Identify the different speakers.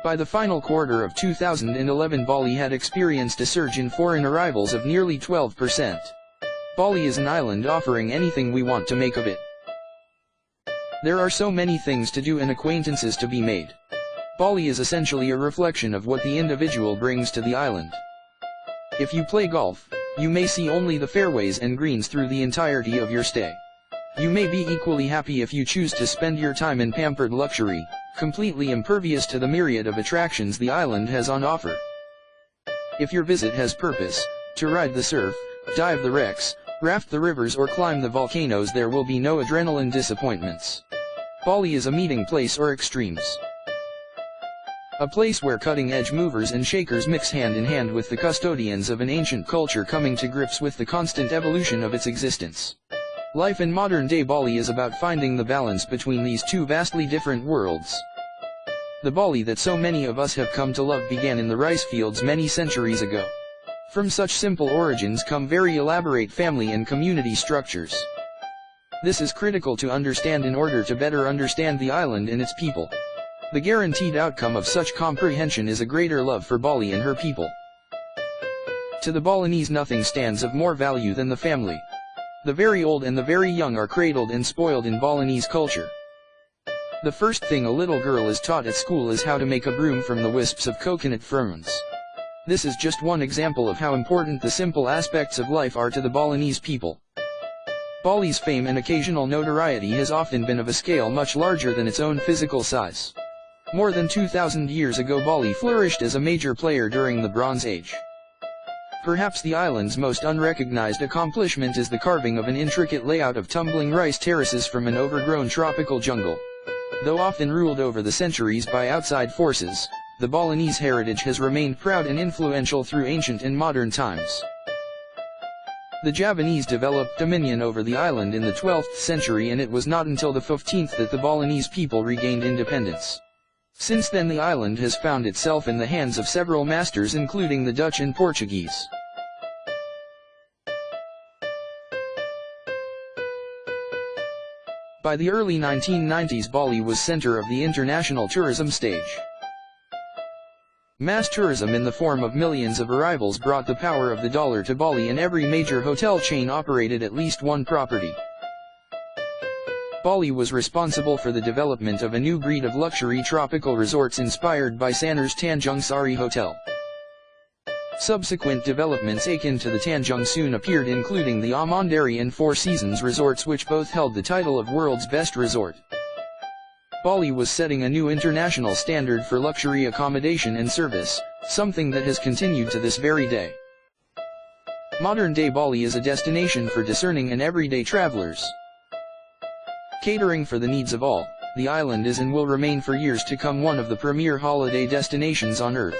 Speaker 1: By the final quarter of 2011, Bali had experienced a surge in foreign arrivals of nearly 12%. Bali is an island offering anything we want to make of it. There are so many things to do and acquaintances to be made. Bali is essentially a reflection of what the individual brings to the island. If you play golf, you may see only the fairways and greens through the entirety of your stay. You may be equally happy if you choose to spend your time in pampered luxury, completely impervious to the myriad of attractions the island has on offer. If your visit has purpose, to ride the surf, dive the wrecks, raft the rivers or climb the volcanoes, there will be no adrenaline disappointments. Bali is a meeting place or extremes. A place where cutting-edge movers and shakers mix hand in hand with the custodians of an ancient culture coming to grips with the constant evolution of its existence. Life in modern-day Bali is about finding the balance between these two vastly different worlds. The Bali that so many of us have come to love began in the rice fields many centuries ago. From such simple origins come very elaborate family and community structures. This is critical to understand in order to better understand the island and its people. The guaranteed outcome of such comprehension is a greater love for Bali and her people. To the Balinese, nothing stands of more value than the family. The very old and the very young are cradled and spoiled in Balinese culture. The first thing a little girl is taught at school is how to make a broom from the wisps of coconut ferns. This is just one example of how important the simple aspects of life are to the Balinese people. Bali's fame and occasional notoriety has often been of a scale much larger than its own physical size. More than 2,000 years ago, Bali flourished as a major player during the Bronze Age. Perhaps the island's most unrecognized accomplishment is the carving of an intricate layout of tumbling rice terraces from an overgrown tropical jungle. Though often ruled over the centuries by outside forces, the Balinese heritage has remained proud and influential through ancient and modern times. The Javanese developed dominion over the island in the 12th century, and it was not until the 15th that the Balinese people regained independence. Since then, the island has found itself in the hands of several masters, including the Dutch and Portuguese. By the early 1990s, Bali was center of the international tourism stage. Mass tourism in the form of millions of arrivals brought the power of the dollar to Bali, and every major hotel chain operated at least one property. Bali was responsible for the development of a new breed of luxury tropical resorts inspired by Sanur's Tanjung Sari Hotel. Subsequent developments akin to the Tanjung soon appeared, including the Amandari and Four Seasons resorts, which both held the title of world's best resort. Bali was setting a new international standard for luxury accommodation and service, something that has continued to this very day. Modern-day Bali is a destination for discerning and everyday travelers. Catering for the needs of all, the island is and will remain for years to come one of the premier holiday destinations on Earth.